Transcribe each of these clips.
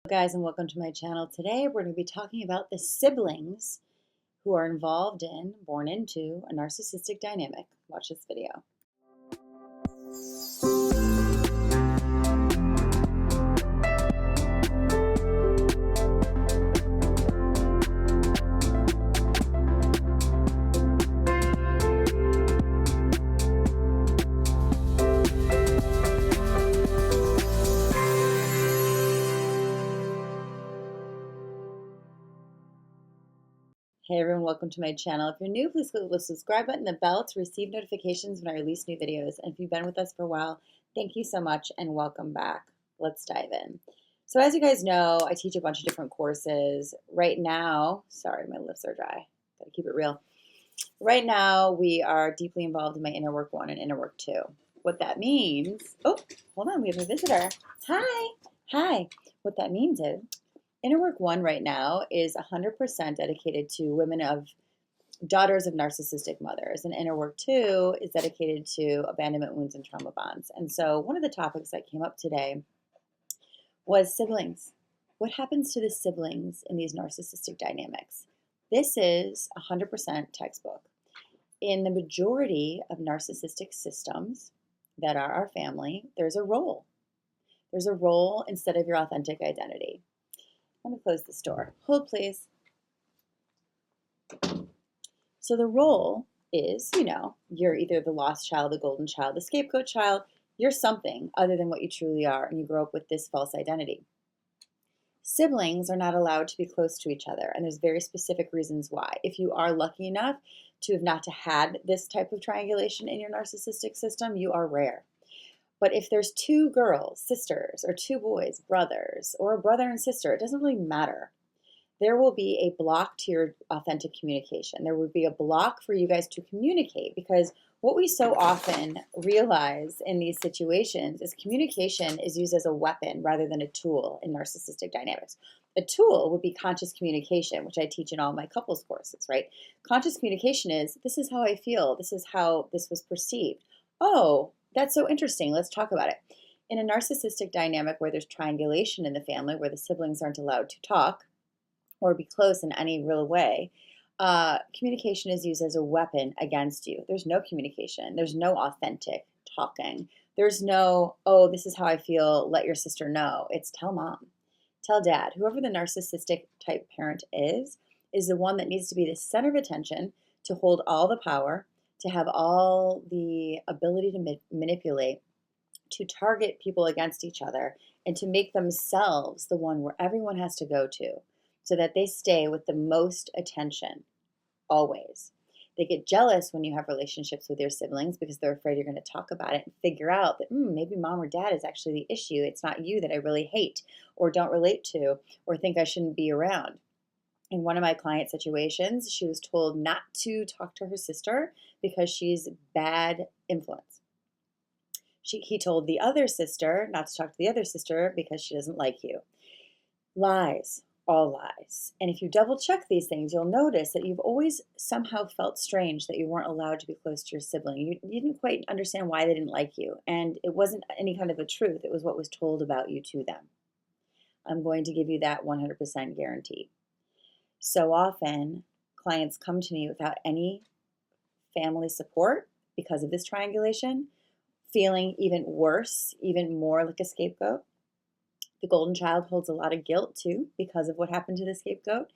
Guys, and welcome to my channel. Today we're going to be talking about the siblings who are involved in, born into, a narcissistic dynamic. Watch this video. Hey everyone, welcome to my channel. If you're new, please click the subscribe button and the bell to receive notifications when I release new videos. And if you've been with us for a while, thank you so much and welcome back. Let's dive in. So as you guys know, I teach a bunch of different courses. Right now, sorry, my lips are dry. Gotta keep it real. Right now, we are deeply involved in my Inner Work 1 and Inner Work 2. What that means, oh, hold on, we have a visitor. Hi. What that means is, Inner Work 1 right now is 100% dedicated to women of daughters of narcissistic mothers, and Inner Work 2 is dedicated to abandonment wounds and trauma bonds. And so one of the topics that came up today was siblings. What happens to the siblings in these narcissistic dynamics? This is 100% textbook. In the majority of narcissistic systems that are our family, there's a role. There's a role instead of your authentic identity. Let me close this door. Hold, please. So the role is, you're either the lost child, the golden child, the scapegoat child. You're something other than what you truly are, and you grow up with this false identity. Siblings are not allowed to be close to each other, and there's very specific reasons why. If you are lucky enough to have not had this type of triangulation in your narcissistic system, you are rare. But if there's two girls, sisters, or two boys, brothers, or a brother and sister, it doesn't really matter. There will be a block to your authentic communication. There will be a block for you guys to communicate, because what we so often realize in these situations is communication is used as a weapon rather than a tool in narcissistic dynamics. A tool would be conscious communication, which I teach in all my couples courses, right? Conscious communication is, this is how I feel. This is how this was perceived. Oh, that's so interesting. Let's talk about it. In a narcissistic dynamic where there's triangulation in the family, where the siblings aren't allowed to talk or be close in any real way, communication is used as a weapon against you. There's no communication. There's no authentic talking. There's no, oh, this is how I feel, let your sister know. It's tell mom, tell dad. Whoever the narcissistic type parent is the one that needs to be the center of attention, to hold all the power, to have all the ability to manipulate, to target people against each other, and to make themselves the one where everyone has to go to, so that they stay with the most attention, always. They get jealous when you have relationships with your siblings because they're afraid you're going to talk about it and figure out that maybe mom or dad is actually the issue. It's not you that I really hate or don't relate to or think I shouldn't be around. In one of my client situations, she was told not to talk to her sister because she's bad influence. He told the other sister not to talk to the other sister because she doesn't like you. Lies, all lies. And if you double check these things, you'll notice that you've always somehow felt strange that you weren't allowed to be close to your sibling. You didn't quite understand why they didn't like you. And it wasn't any kind of a truth. It was what was told about you to them. I'm going to give you that 100% guarantee. So often, clients come to me without any family support because of this triangulation, feeling even worse, even more like a scapegoat. The golden child holds a lot of guilt too because of what happened to the scapegoat.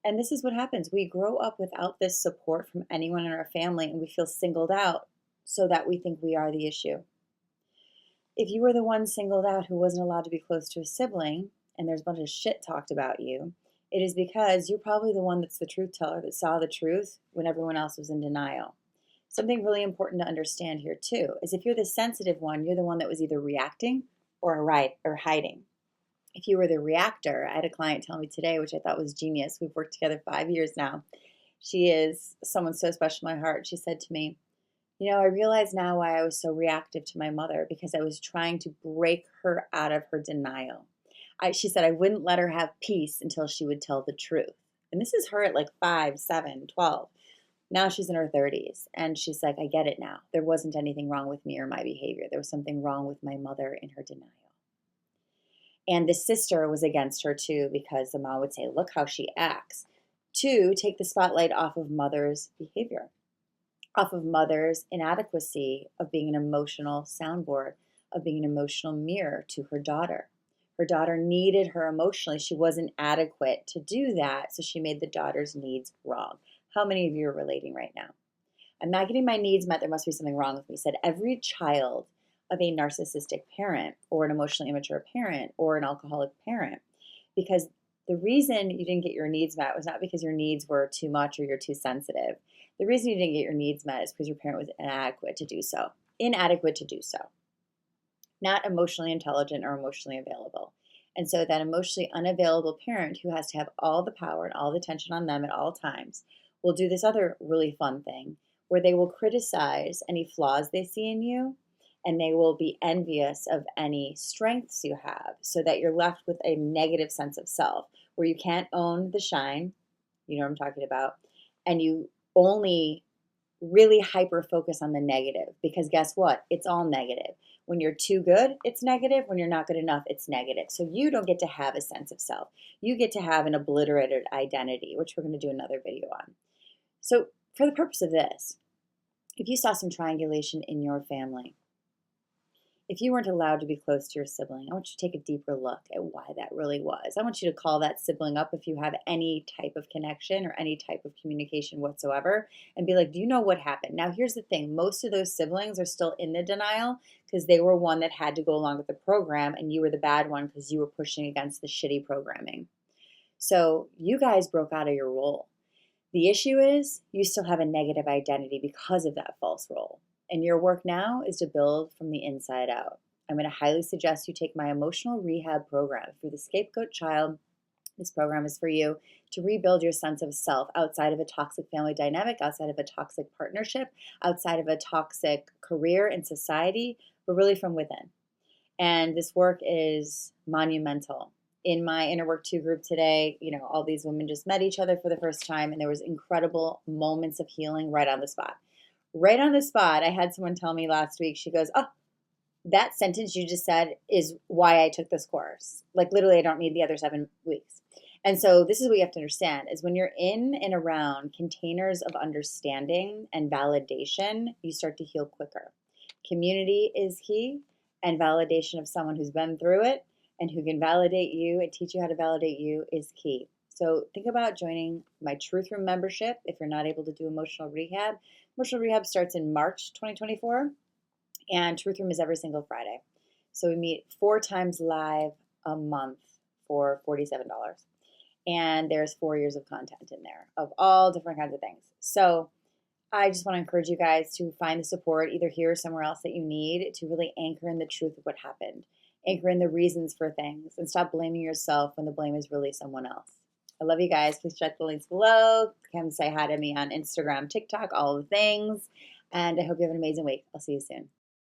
And this is what happens. We grow up without this support from anyone in our family, and we feel singled out so that we think we are the issue. If you were the one singled out who wasn't allowed to be close to a sibling, and there's a bunch of shit talked about you, it is because you're probably the one that's the truth teller that saw the truth when everyone else was in denial. Something really important to understand here too is if you're the sensitive one, you're the one that was either reacting or hiding. If you were the reactor, I had a client tell me today, which I thought was genius. We've worked together 5 years now. She is someone so special in my heart. She said to me, I realize now why I was so reactive to my mother, because I was trying to break her out of her denial. She said I wouldn't let her have peace until she would tell the truth. And this is her at like 5, 7, 12. Now she's in her 30s. And she's like, I get it now. There wasn't anything wrong with me or my behavior. There was something wrong with my mother in her denial. And the sister was against her too because the mom would say, look how she acts. To take the spotlight off of mother's behavior, off of mother's inadequacy of being an emotional soundboard, of being an emotional mirror to her daughter. Her daughter needed her emotionally. She wasn't adequate to do that, so she made the daughter's needs wrong. How many of you are relating right now? I'm not getting my needs met. There must be something wrong with me. Said every child of a narcissistic parent or an emotionally immature parent or an alcoholic parent, because the reason you didn't get your needs met was not because your needs were too much or you're too sensitive. The reason you didn't get your needs met is because your parent was inadequate to do so. Inadequate to do so. Not emotionally intelligent or emotionally available. And so that emotionally unavailable parent who has to have all the power and all the attention on them at all times will do this other really fun thing where they will criticize any flaws they see in you, and they will be envious of any strengths you have, so that you're left with a negative sense of self where you can't own the shine, you know what I'm talking about, and you only really hyper focus on the negative, because guess what? It's all negative. When you're too good, it's negative. When you're not good enough, it's negative. So you don't get to have a sense of self. You get to have an obliterated identity, which we're going to do another video on. So for the purpose of this, if you saw some triangulation in your family, if you weren't allowed to be close to your sibling, I want you to take a deeper look at why that really was. I want you to call that sibling up if you have any type of connection or any type of communication whatsoever and be like, do you know what happened? Now, here's the thing. Most of those siblings are still in the denial because they were one that had to go along with the program, and you were the bad one because you were pushing against the shitty programming. So you guys broke out of your role. The issue is you still have a negative identity because of that false role. And your work now is to build from the inside out. I'm going to highly suggest you take my emotional rehab program. For the scapegoat child, this program is for you to rebuild your sense of self outside of a toxic family dynamic, outside of a toxic partnership, outside of a toxic career in society, but really from within. And this work is monumental. In my Inner Work 2 group today, all these women just met each other for the first time, and there was incredible moments of healing right on the spot. Right on the spot, I had someone tell me last week, she goes, oh, that sentence you just said is why I took this course. Like literally, I don't need the other 7 weeks. And so this is what you have to understand is when you're in and around containers of understanding and validation, you start to heal quicker. Community is key, and validation of someone who's been through it and who can validate you and teach you how to validate you is key. So think about joining my Truth Room membership if you're not able to do emotional rehab. Emotional rehab starts in March 2024, and Truth Room is every single Friday. So we meet 4 times live a month for $47. And there's 4 years of content in there of all different kinds of things. So I just want to encourage you guys to find the support either here or somewhere else that you need to really anchor in the truth of what happened, anchor in the reasons for things, and stop blaming yourself when the blame is really someone else. I love you guys. Please check the links below. Come say hi to me on Instagram, TikTok, all the things. And I hope you have an amazing week. I'll see you soon.